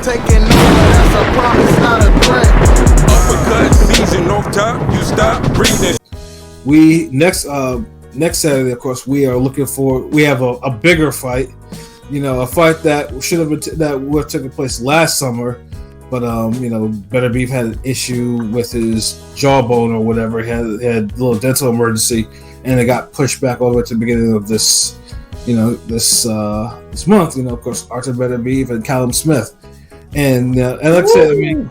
taking over, that's a promise, not a threat. Uppercut season off top, you stop breathing. We next Saturday, of course, we are looking for. We have a bigger fight. You know, a fight that should have been that would have taken place last summer, but you know, Beterbiev had an issue with his jawbone or whatever. He had a little dental emergency, and it got pushed back over to the beginning of this. You know, this month. You know, of course, Artur Beterbiev and Callum Smith, and like I said, I mean.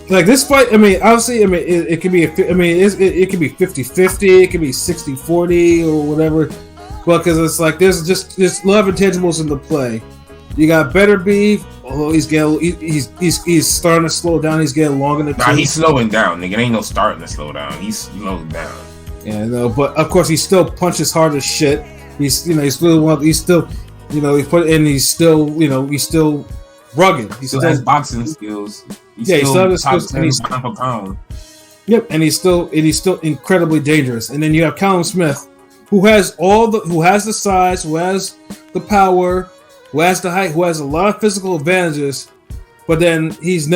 Like this fight, I mean, obviously, I mean, it could be, it could be 50-50, it could be 60-40 or whatever. Well, because it's like there's a lot of intangibles in the play. You got Beterbiev, although he's starting to slow down. He's getting long in the tooth. He's slowing down, nigga. Ain't no starting to slow down. He's slowed down. Yeah, no, but of course he still punches hard as shit. He's still rugged. He still has boxing skills. He still has skills, and he's pound for pound. Yep, and he's still incredibly dangerous. And then you have Callum Smith, who has the size, who has the power, who has the height, who has a lot of physical advantages. But then he has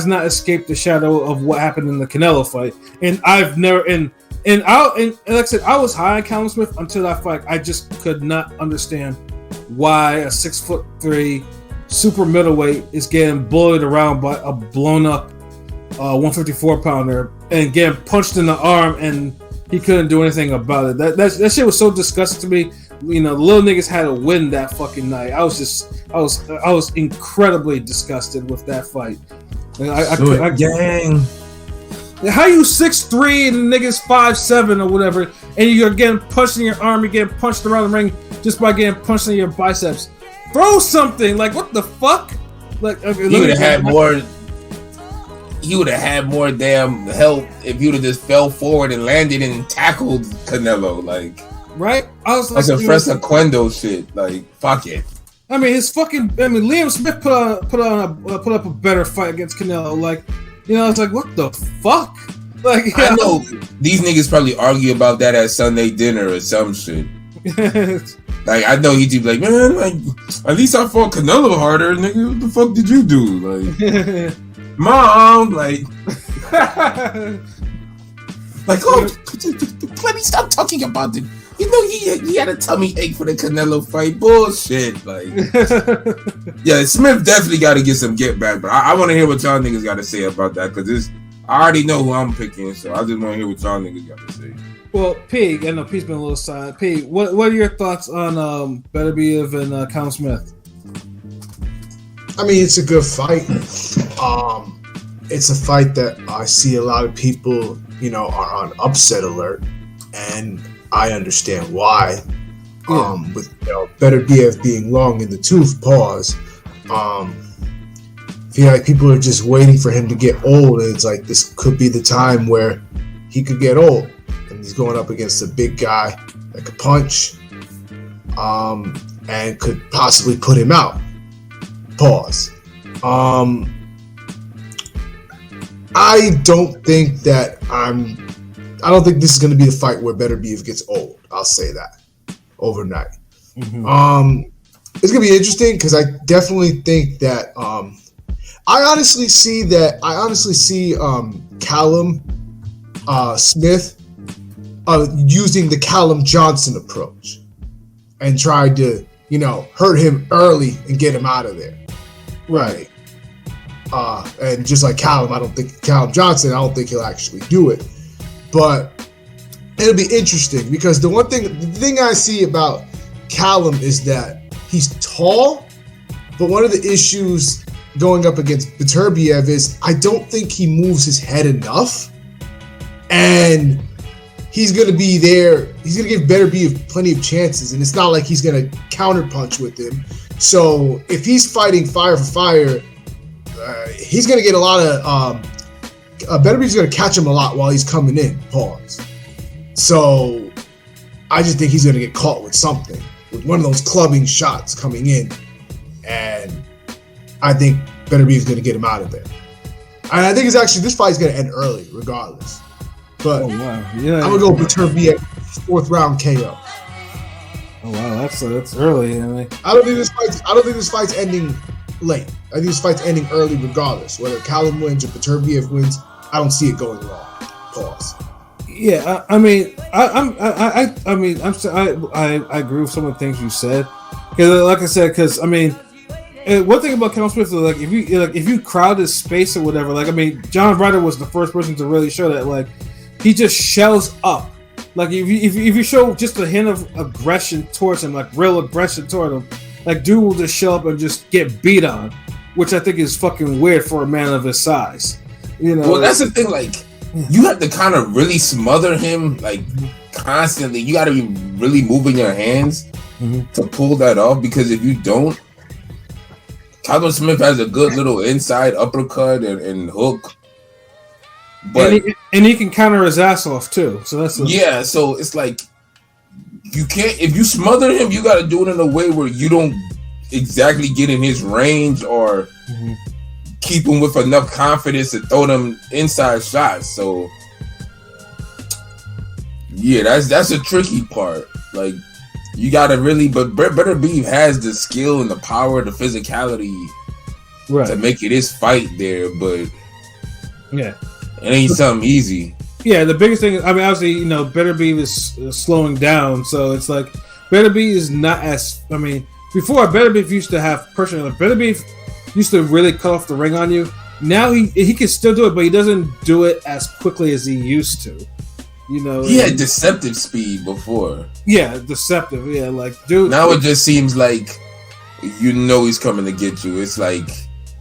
not escaped the shadow of what happened in the Canelo fight. And like I said, I was high on Callum Smith until that fight. I just could not understand why a 6'3" super middleweight is getting bullied around by a blown up 154 pounder and getting punched in the arm, and he couldn't do anything about it. That shit was so disgusting to me. You know, the little niggas had to win that fucking night. I was incredibly disgusted with that fight. Gang. How you 6'3" and the niggas 5'7" or whatever, and you're getting punched in your arm, you're getting punched around the ring just by getting punched in your biceps. Throw something, like what the fuck? Like okay, he would have had more. He would have had more damn help if you would have just fell forward and landed and tackled Canelo, like right. I was like a Fresa Quendo shit. Like fuck it. I mean, Liam Smith put up a better fight against Canelo. Like, you know, it's like what the fuck? Like I know these niggas probably argue about that at Sunday dinner or some shit. Like I know he'd be like, man, like at least I fought Canelo harder, nigga. What the fuck did you do? Like, mom, like, oh, let me stop talking about it. You know, he had a tummy ache for the Canelo fight. Bullshit, like, yeah, Smith definitely got to get some get back. But I want to hear what y'all niggas got to say about that because I already know who I'm picking, so I just want to hear what y'all niggas got to say. Well, P, I know P's been a little silent. P, what are your thoughts on Beterbiev and Callum Smith? I mean, it's a good fight. It's a fight that I see a lot of people, you know, are on upset alert, and I understand why. Yeah. With Beterbiev being long in the tooth, pause. Feel like people are just waiting for him to get old, and it's like this could be the time where he could get old. He's going up against a big guy that could punch and could possibly put him out. Pause. I don't think this is going to be the fight where Beterbiev gets old. I'll say that overnight. Mm-hmm. It's going to be interesting because I definitely think that I honestly see Callum Smith using the Callum Johnson approach and tried to, you know, hurt him early and get him out of there. Right. And just like Callum Johnson, he'll actually do it. But it'll be interesting because the thing I see about Callum is that he's tall, but one of the issues going up against Beterbiev is I don't think he moves his head enough. And he's going to be there. He's going to give Beterbiev plenty of chances, and it's not like he's going to counterpunch with him. So if he's fighting fire for fire, he's going to get a lot of Beterbiev's going to catch him a lot while he's coming in. Pause. So I just think he's going to get caught with something, with one of those clubbing shots coming in, and I think Beterbiev's going to get him out of there. And I think this fight's going to end early, regardless. But I'm gonna go Beterbiev 4th round KO. Oh wow, that's early. I mean, I don't think this fight's ending late. I think this fight's ending early regardless. Whether Callum wins or Beterbiev wins, I don't see it going long. Pause. Yeah, I agree with some of the things you said. Because, like I said, one thing about Callum Smith is if you crowd his space or whatever, John Ryder was the first person to really show that he just shells up. Like if you show just a hint of aggression towards him, like real aggression toward him, dude will just show up and just get beat on, which I think is fucking weird for a man of his size. Well, that's the thing. You have to kind of really smother him, constantly. You got to be really moving your hands to pull that off, because if you don't, Callum Smith has a good little inside uppercut and hook. But and he can counter his ass off too. So that's so it's you can't, if you smother him, you got to do it in a way where you don't exactly get in his range or keep him with enough confidence to throw them inside shots. So yeah, that's a tricky part. You gotta really, but Beterbiev has the skill and the power, the physicality to make it his fight there, but yeah, it ain't something easy. Yeah, the biggest thing, obviously, Beterbiev is slowing down, so it's Beterbiev is not as, before Beterbiev used to have pressure. Beterbiev used to really cut off the ring on you. Now he can still do it, but he doesn't do it as quickly as he used to. He had deceptive speed before. Yeah, deceptive. Yeah, dude. Now it just seems he's coming to get you. It's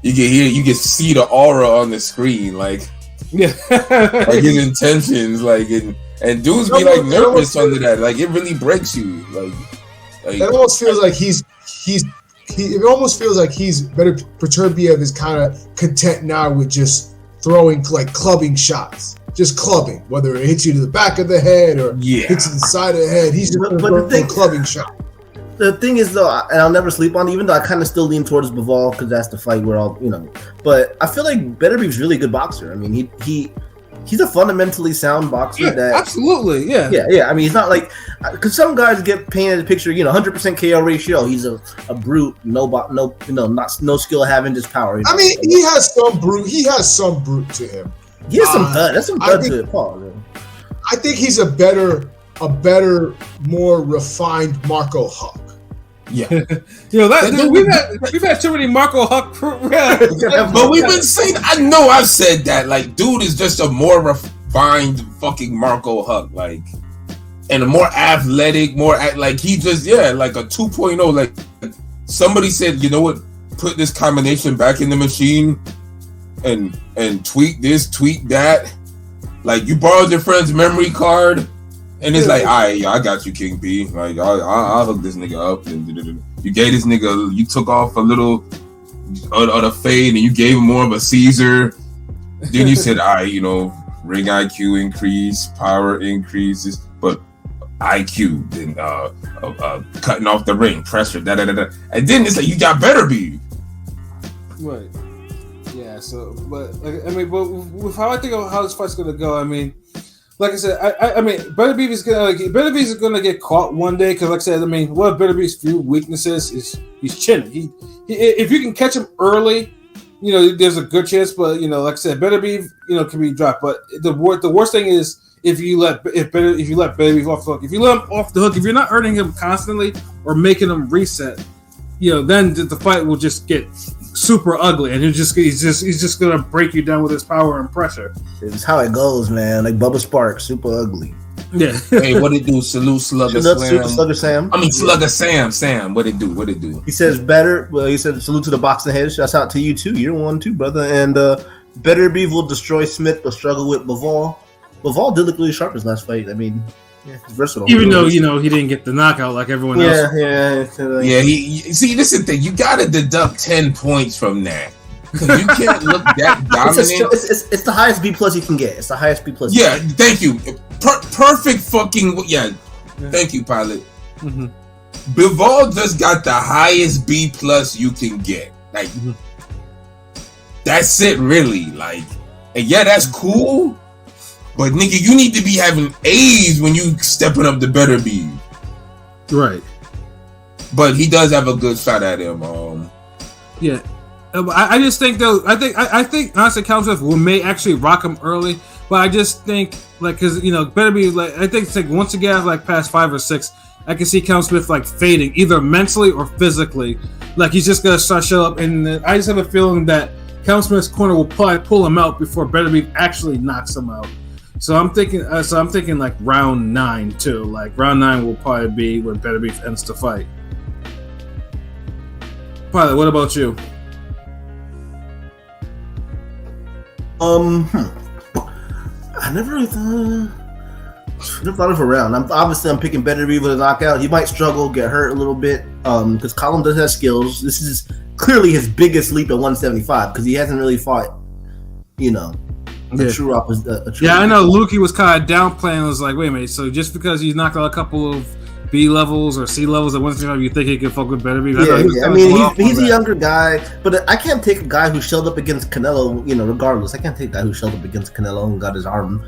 you can see the aura on the screen, yeah, his intentions, and dudes be nervous under that. It really breaks you. It almost feels like it almost feels like Beterbiev is kind of content now with just throwing clubbing shots. Just clubbing, whether it hits you to the back of the head or hits you to the side of the head. He's just throwing clubbing shot. The thing is, though, and I'll never sleep on it, even though I kind of still lean towards Bivol because that's the fight where But I feel like Beterbiev's really good boxer. He's a fundamentally sound boxer. Absolutely, yeah. Yeah. He's not because some guys get painted a picture, 100% KO ratio. He's a brute, no skill having just power. He has some brute. He has some brute to him. He has some thud. That's some thud to it, Paul. I think he's a better, more refined Marco Huck. Yeah, we've had too many Marco Huck, but we've been saying. I know I've said that. Dude is just a more refined fucking Marco Huck, and a more athletic, more he just a 2.0. Somebody said, you know what? Put this combination back in the machine, and tweak this, tweak that. You borrowed your friend's memory card. And it's I got you, King P. I'll hook this nigga up. And you gave this nigga, you took off a little of the fade, and you gave him more of a Caesar. Then you said, ring IQ increase, power increases, but IQ, then cutting off the ring, pressure, da. And then it's you got Beterbiev. Right. Yeah. So, but but with how I think of how this fight's gonna go, like I said, Beterbiev is gonna get caught one day because, like I said, one of Beterbiev's few weaknesses is he's chinning. If you can catch him early, there's a good chance. But like I said, Beterbiev, can be dropped. But the worst thing is if you let Beterbiev off the hook. If you let him off the hook, if you're not hurting him constantly or making him reset, then the fight will just get super ugly, and he's just gonna break you down with his power and pressure. It's how it goes, man. Bubba Sparks, super ugly. Yeah. Hey, what it do? Salute Slugger Slam. Slugger Sam. Slugger Sam. What it do? He says he said salute to the boxing head. Shouts out to you too. You're one too, brother. And Beterbiev will destroy Smith, but struggle with Bivol. Bivol did look really sharp his last fight. He's versatile. Even though he didn't get the knockout like everyone else. Yeah. See, this is the thing. You got to deduct 10 points from that. You can't look that dominant. It's the highest B+ you can get. It's the highest B+. Yeah, thank you. Perfect fucking Thank you, pilot. Mm-hmm. Bivol just got the highest B+ you can get. That's it, really. And that's cool. But nigga, you need to be having A's when you stepping up to Beterbiev. Right. But he does have a good shot at him. Yeah. I just think though. I think honestly, Callum Smith may actually rock him early, but I just think like because better be like I think it's like once again like past 5 or 6, I can see Callum Smith like fading either mentally or physically. Like he's just gonna start show up, and I just have a feeling that Callum Smith's corner will probably pull him out before Beterbiev actually knocks him out. So I'm thinking like round 9 too. Like round 9 will probably be when Beterbiev ends the fight. Pilot, what about you? I never really thought of a round. I'm picking Beterbiev with a knockout. He might struggle, get hurt a little bit, because Callum does have skills. This is clearly his biggest leap at 175 because he hasn't really fought, a true opposite. I know Lukey was kind of downplaying. Was like, wait a minute. So just because he's knocked out a couple of B levels or C levels at 175, you think he can fuck with Beterbiev? I mean, he's a younger guy, but I can't take a guy who showed up against Canelo. Regardless, I can't take a guy who showed up against Canelo and got his arm,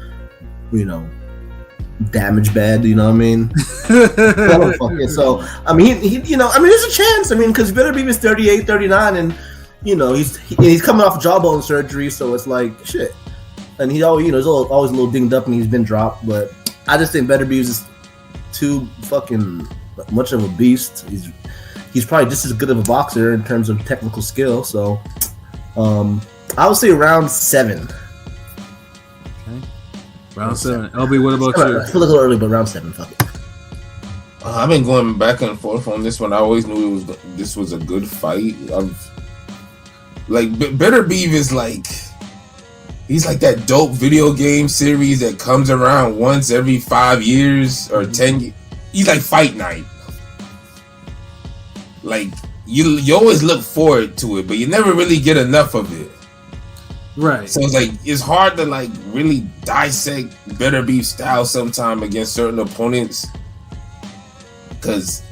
damaged bad. You know what I mean? So I mean, there's a chance. I mean, because Beterbiev is 38, 39, and he's coming off jawbone surgery, so it's like shit. And he always, he's always a little dinged up, and he's been dropped. But I just think Beterbiev is too fucking much of a beast. He's probably just as good of a boxer in terms of technical skill. So, I would say round 7. Okay. Round 7. LB, what about you? I feel like a little early, but round 7. Fuck it. I've been going back and forth on this one. I always knew this was a good fight. Beterbiev is like. He's like that dope video game series that comes around once every 5 years or 10 years. He's like Fight Night. Like, you always look forward to it, but you never really get enough of it. Right. So it's hard to like really dissect Beterbiev style sometime against certain opponents. Because,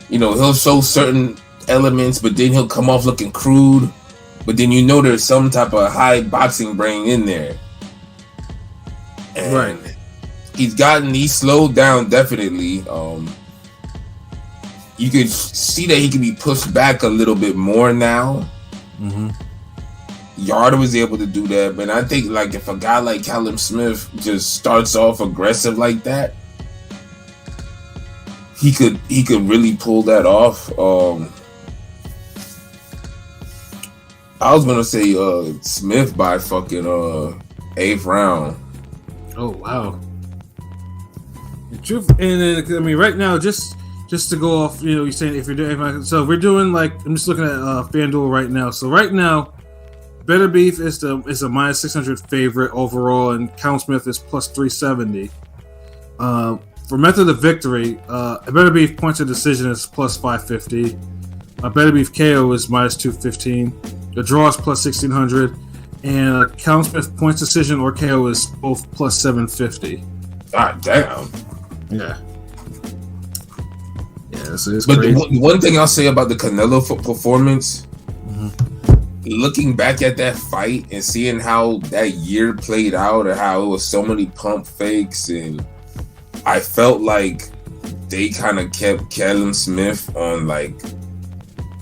he'll show certain elements, but then he'll come off looking crude. But then there's some type of high boxing brain in there. And right. He's slowed down definitely. You could see that he can be pushed back a little bit more now. Mm-hmm. Yarder was able to do that, but I think like if a guy like Callum Smith just starts off aggressive like that, he could really pull that off. I was gonna say Smith by fucking 8th round. Oh wow! The truth, and then, I mean, right now, just to go off, you're saying if we're doing like I'm just looking at FanDuel right now. So right now, Beterbiev is a minus 600 favorite overall, and Callum Smith is plus 370. For method of victory, Beterbiev points of decision is plus 550. Beterbiev KO is minus 215. The draw is plus 1600, and Callum Smith points decision or KO is both plus 750. God damn. Yeah. Yeah, so it's but crazy. One thing I'll say about the Canelo performance, looking back at that fight and seeing how that year played out and how it was so many pump fakes, and I felt like they kind of kept Callum Smith on like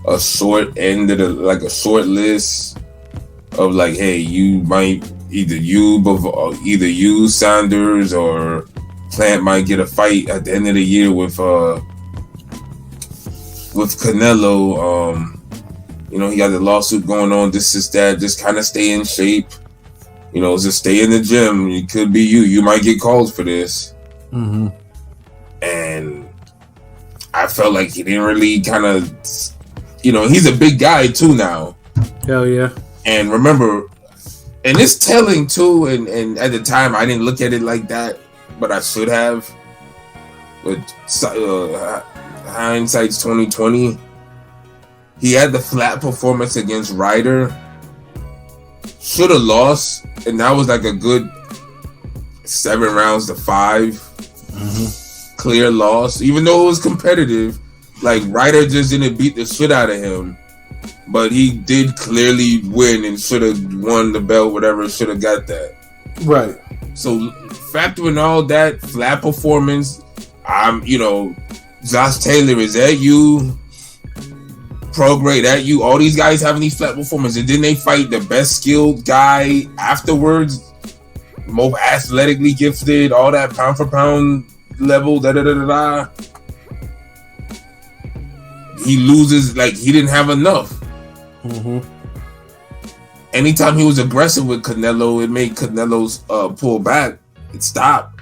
a short end of a short list of like, hey, you might either you Sanders or Plant might get a fight at the end of the year with Canelo. He got the lawsuit going on. This is that. Just kind of stay in shape. Just stay in the gym. It could be you. You might get called for this. Mm-hmm. And I felt like he didn't really kind of. He's a big guy too now. Hell yeah. And remember, and it's telling too, and at the time I didn't look at it like that, but I should have. But hindsight's 2020. He had the flat performance against Ryder. Should have lost, and that was like a good 7 rounds to 5. Mm-hmm. Clear loss, even though it was competitive. Like, Ryder just didn't beat the shit out of him. But he did clearly win and should have won the belt, whatever, should have got that. Right. So, factoring all that, flat performance, Josh Taylor, is that you? prograde at you. All these guys having these flat performances, and then they fight the best skilled guy afterwards, most athletically gifted, all that pound for pound level. He loses like he didn't have enough. Mm-hmm. Anytime he was aggressive with Canelo, it made Canelo's pull back. It stopped,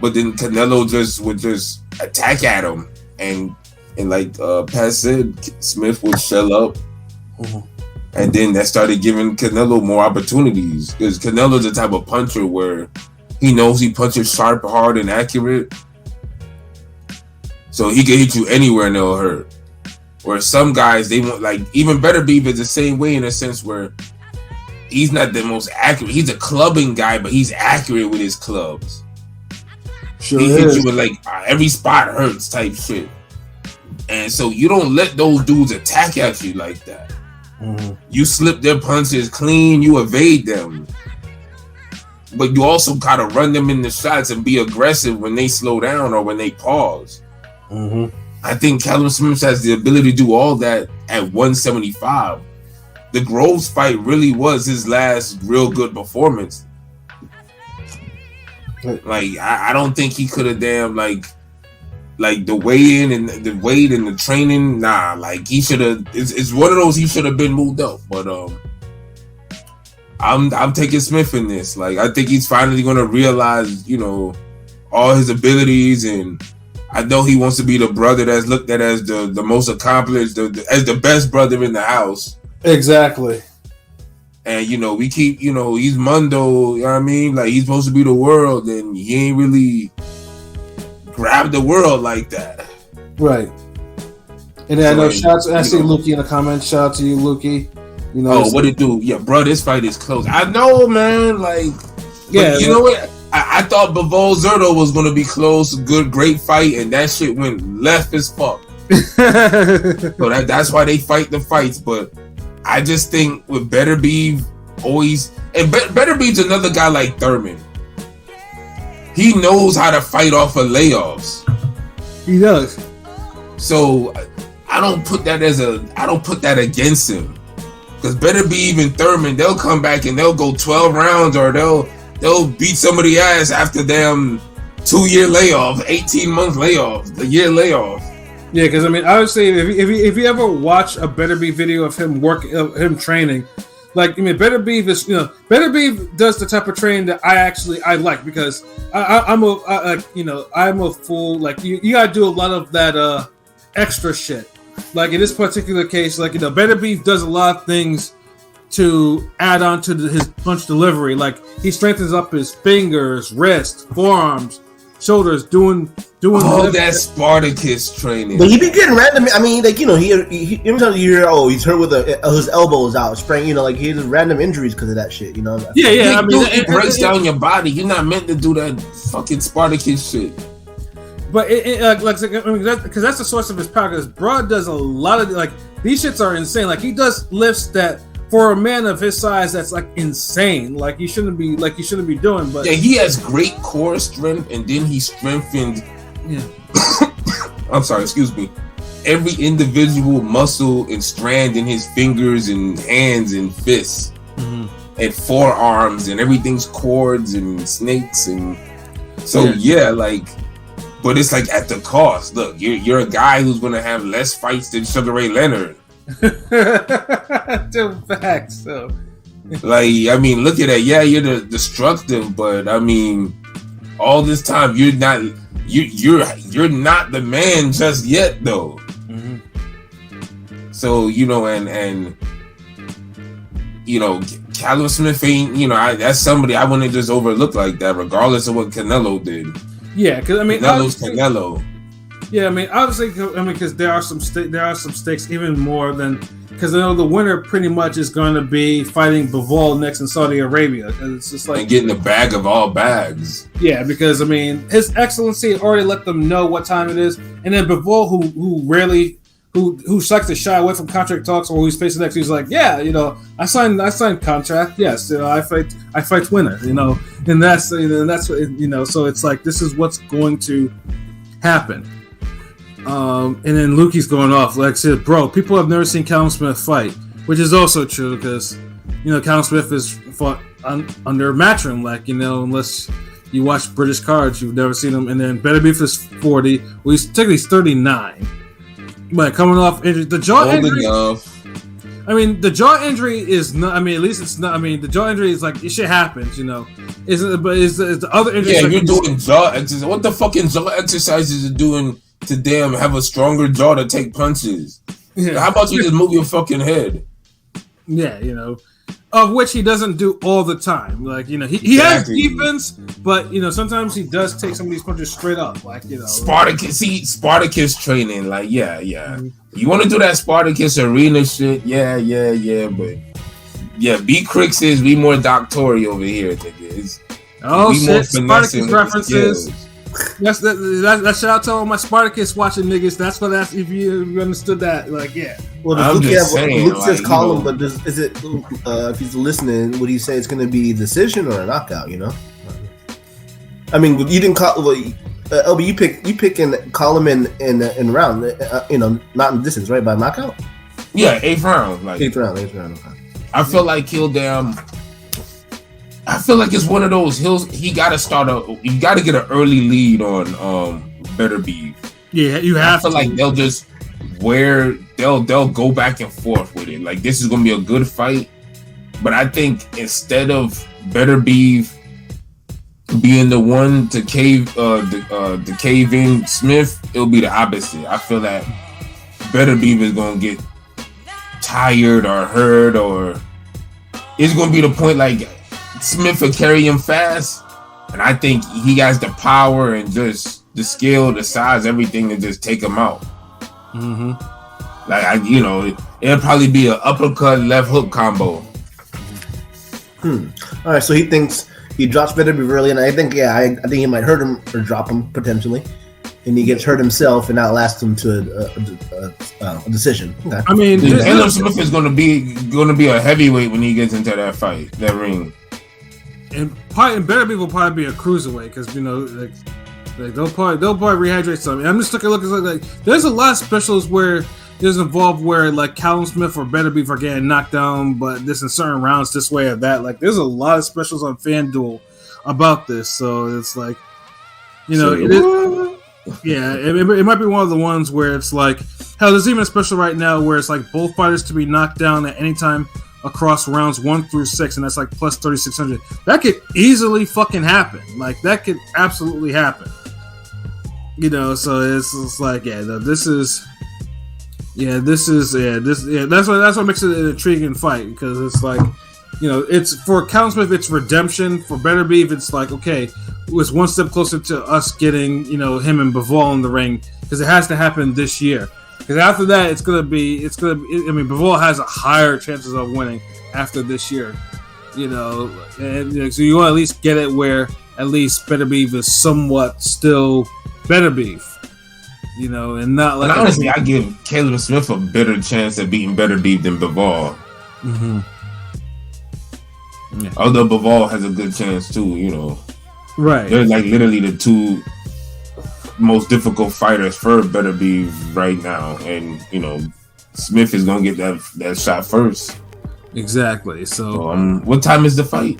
but then Canelo would just attack at him, and like Pat said, Smith would shell up, and then that started giving Canelo more opportunities because Canelo's the type of puncher where he knows he punches sharp, hard, and accurate, so he can hit you anywhere and it'll hurt. Where some guys, they want, like, even Beterbiev is the same way in a sense where he's not the most accurate. He's a clubbing guy, but he's accurate with his clubs. Sure he is. hits you with like every spot hurts type shit. And so you don't let those dudes attack at you like that. Mm-hmm. You slip their punches clean, you evade them. But you also gotta run them in the shots and be aggressive when they slow down or when they pause. Mm-hmm. I think Callum Smith has the ability to do all that at 175. The Groves fight really was his last real good performance. Like I don't think he could have like the weigh-in and the weight and the training. Nah, like he should have. It's one of those he should have been moved up. But I'm taking Smith in this. Like I think he's finally gonna realize, all his abilities, and I know he wants to be the brother that's looked at as the most accomplished, as the best brother in the house. Exactly. And we keep, he's Mundo, you know what I mean? Like he's supposed to be the world, and he ain't really grabbed the world like that. Right. And then I know I see Lukey in the comments. Shout out to you, Lukey. What it do? Yeah, bro, this fight is close. I know, man. Like, yeah, you know what? I thought Bivol Zerto was gonna be close, great fight, and that shit went left as fuck. So that's why they fight the fights. But I just think with Beterbiev always, and Beterbiev's another guy like Thurman. He knows how to fight off of layoffs. He does. So I don't put that against him. Because Beterbiev and Thurman, they'll come back and they'll go 12 rounds, or they'll beat somebody ass after them 2-year layoff, 18-month layoff, the year layoff. Yeah, because I mean, I would say if you ever watch a Beterbiev video of him him training, like Beterbiev is Beterbiev does the type of training that I like, because I'm a fool. Like you gotta do a lot of that extra shit. Like in this particular case, Beterbiev does a lot of things to add on to his punch delivery. Like he strengthens up his fingers, wrists, forearms, shoulders, doing all that Spartacus training. But he be getting random. I mean, like he every time you hear, he's hurt with his elbows out, sprain. He has random injuries because of that shit. Yeah. I mean, it breaks down your body. You're not meant to do that fucking Spartacus shit. But because that's the source of his power. Because Broad does a lot of these shits are insane. Like he does lifts that for a man of his size, that's insane. Like you shouldn't be doing. But yeah, he has great core strength, and then he strengthened. Yeah. I'm sorry. Excuse me. Every individual muscle and strand in his fingers and hands and fists and forearms, and everything's cords and snakes, and so but it's at the cost. Look, you're a guy who's gonna have less fights than Sugar Ray Leonard. Still facts, so. Look at that. Yeah, you're destructive, but I mean, all this time you're not the man just yet, though. Mm-hmm. So Callum Smith ain't. That's somebody I wouldn't just overlook like that, regardless of what Canelo did. Yeah, because Canelo's Canelo. Yeah, obviously, because there are some stakes even more than, because I know the winner pretty much is going to be fighting Bivol next in Saudi Arabia. It's just and getting the bag of all bags. Yeah, because His Excellency already let them know what time it is, and then Bivol, who likes to shy away from contract talks, or who's facing next, he's like, yeah, I signed contract, yes, I fight winner, and that's what so it's this is what's going to happen. And then Lukey's going off. Like I said, bro, people have never seen Callum Smith fight, which is also true because, Callum Smith is fought under Matchroom, like, unless you watch British cards, you've never seen him. And then Beterbiev is 40. Well, he's 39. But coming off injury, the jaw injury. I mean, the jaw injury is not. I mean, at least it's not. I mean, the jaw injury is like, it shit happens, Isn't? But is the other injury? Yeah, like, you're doing jaw exercises. What the fucking jaw exercises are doing to have a stronger jaw to take punches? Yeah. How about you just move your fucking head? Yeah, of which he doesn't do all the time. Like, he has defense, but sometimes he does take some of these punches straight up. Like, Spartacus training. Like, yeah. You want to do that Spartacus arena shit? Yeah. But yeah, B Cricks is we more doctory over here, niggas. Oh shit, Spartacus references. That's that shout out to all my Spartacus watching niggas. That's what that's if you understood that. Like, yeah. Well, I'm just saying, Luke says Callum, but is it if he's listening, would he say it's going to be a decision or a knockout? I mean, you didn't call. LB, you pick in Callum in round, not in distance, right? By knockout. Yeah, 8th round. Like 8th round. Okay. I feel like I feel like it's one of those hills. He got to you got to get an early lead on Beterbiev. Yeah, you have. I feel like they'll go back and forth with it. Like, this is gonna be a good fight, but I think instead of Beterbiev being the one to cave in Smith, it'll be the opposite. I feel that Beterbiev is gonna get tired or hurt, or it's gonna be the point like Smith will carry him fast, and I think he has the power and just the skill, the size, everything to just take him out. Mm-hmm. Like, it'll probably be an uppercut left hook combo. All right, so he thinks he drops Beterbiev early, and I think I think he might hurt him or drop him potentially, and he gets hurt himself and outlasts him to a decision. Okay. I mean, Callum Smith is gonna be a heavyweight when he gets into that fight, that ring. And Beterbiev will probably be a cruiserweight because they'll probably rehydrate something. I'm just looking like there's a lot of specials where there's involved where like Callum Smith or Beterbiev are getting knocked down, but this in certain rounds this way or that. Like, there's a lot of specials on FanDuel about this, so it's like, it might be one of the ones where it's like, hell, there's even a special right now where it's like both fighters to be knocked down at any time across rounds 1 through 6, and that's like plus 3,600. That could easily fucking happen. Like, that could absolutely happen. So it's like, that's what makes it an intriguing fight, because it's like, it's for Callum Smith, it's redemption. For Beterbiev, it's like, okay, it's one step closer to us getting, him and Bivol in the ring, because it has to happen this year. Because after that, Bivol has a higher chances of winning after this year, so you want to at least get it where at least Beterbiev is somewhat still Beterbiev, and not like. And honestly, I give Callum Smith a better chance at beating Beterbiev than Bivol. Mm-hmm. Yeah. Although Bivol has a good chance too, Right. They're like literally the two most difficult fighters for Beterbiev right now, and Smith is gonna get that shot first. Exactly. So what time is the fight?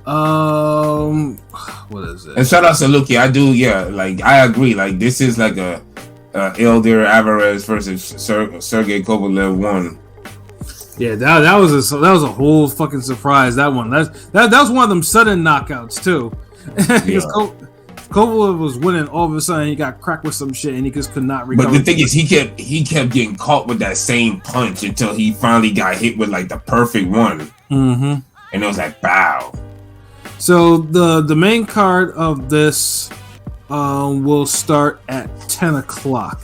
What is it? And shout out to Luki. I do, like, I agree. Like, this is like a Elder Alvarez versus Sergey Kovalev 1. Yeah, that was a whole fucking surprise. That one. That was one of them sudden knockouts too. Because Kovalev was winning, all of a sudden he got cracked with some shit and he just could not recover. But the thing is, he kept getting caught with that same punch until he finally got hit with like the perfect one. Mm-hmm. And it was like, bow. So the main card of this will start at 10 o'clock.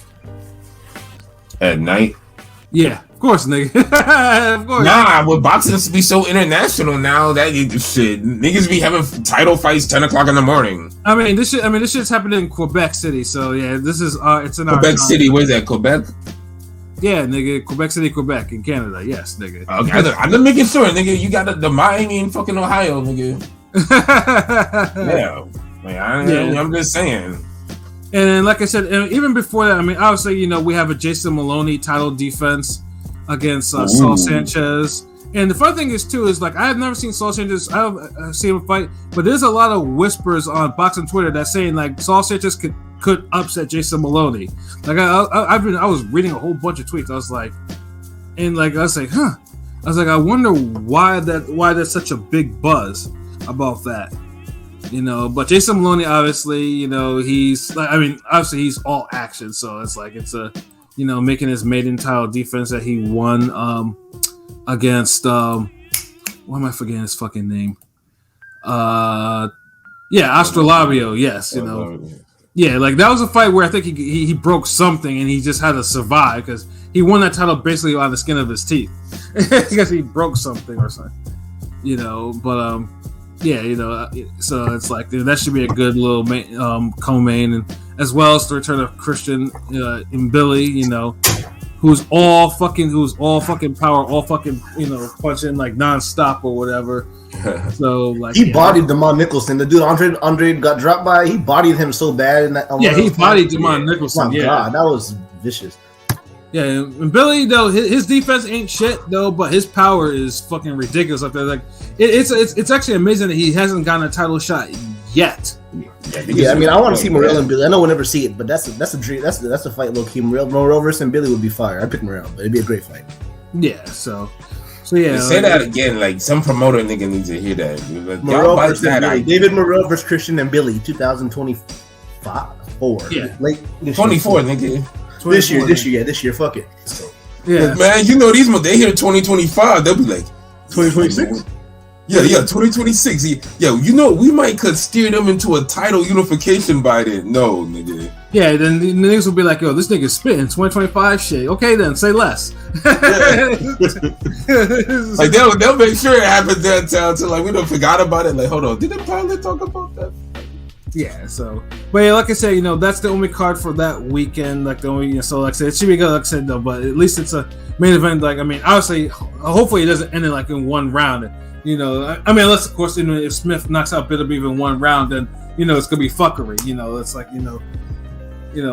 At night? Yeah, of course, nigga. Of course. Nah, with boxing to be so international now, that shit, niggas be having title fights 10 o'clock in the morning. I mean, this shit's happening in Quebec City, so yeah, this is it's in Quebec City. Where's that? Quebec? Yeah, nigga, Quebec City, Quebec, in Canada. Yes, nigga. Okay, I'm just making sure, nigga. You got the Miami in fucking Ohio, nigga. Yeah, I'm just saying. And then, like I said, and even before that, I mean, obviously, you know, we have a Jason Maloney title defense against Saul Sanchez. And the fun thing is, too, is like I have never seen Saul Sanchez. I have seen him fight, but there's a lot of whispers on boxing Twitter that saying like Saul Sanchez could upset Jason Maloney. Like I was reading a whole bunch of tweets. I was like, and like I was like, huh. I was like, I wonder why there's such a big buzz about that. You know, but Jason Maloney, obviously, you know, he's like, I mean, obviously he's all action, so it's like it's a, you know, making his maiden title defense that he won against why am I forgetting his fucking name? Astrolabio, yes, you know. Yeah, like that was a fight where I think he broke something and he just had to survive because he won that title basically on the skin of his teeth because he broke something or something, you know. But yeah, you know, so it's like that should be a good little co-main, and as well as the return of Christian and Billy, you know, who's all fucking power, all fucking, you know, punching like nonstop or whatever. So like he bodied Demond Nicholson. The dude Andre got dropped by. He bodied him so bad in that. Yeah, he bodied Demond Nicholson. My God, that was vicious. Yeah, and Billy though his defense ain't shit though, but his power is fucking ridiculous up there. Like it's actually amazing that he hasn't gotten a title shot yet. Yeah, I mean, I want to see Morrell and Billy. I know we'll never see it, but that's a dream. That's a fight. Low key, Morrell versus Billy would be fire. I'd pick Morrell, but it'd be a great fight. Yeah, so yeah. Say that again, like some promoter nigga needs to hear that. Like, Morrell versus Billy. David Morrell versus Christian and Billy, 2024. Yeah, late 24, nigga. This year, fuck it. So, yeah, man, you know these they hear 2025, they'll be like 2026. Yeah, 2026. Yeah, you know we could steer them into a title unification by then. No, nigga. Yeah, then the niggas will be like, yo, this nigga's spitting 2025 shit. Okay, then say less. Like they'll make sure it happens downtown till like we don't forgot about it. Like, hold on, did the pilot talk about that? Yeah, so, but yeah, like I said, you know, that's the only card for that weekend. Like the only, you know, so like I said, it should be good. Like I said, though, but at least it's a main event. Like I mean, obviously, hopefully, it doesn't end like in one round. You know, I mean, unless of course, you know, if Smith knocks out Beterbiev in one round, then you know it's gonna be fuckery. You know, it's like like but you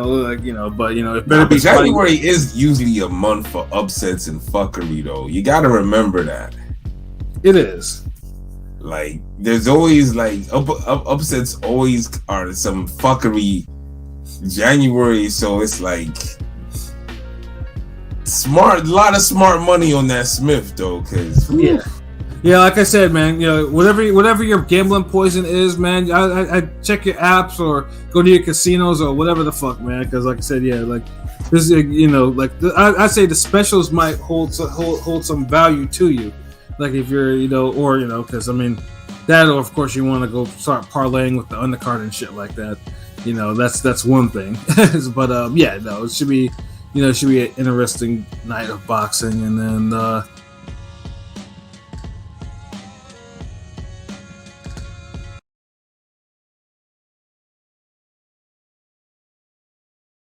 know, if Beterbiev January is usually a month for upsets and fuckery, though. You got to remember that. It is. Like, there's always like upsets. Always are some fuckery. January, so it's like smart. A lot of smart money on that Smith, though, because yeah, like I said, man, you know, whatever your gambling poison is, man, I check your apps or go to your casinos or whatever the fuck, man, because like I said, yeah, like this, you know, like I say the specials might hold some value to you, like if you're, you know, or you know, because I mean that, or of course you want to go start parlaying with the undercard and shit like that, you know, that's one thing, but yeah, no, it should be an interesting night of boxing, and then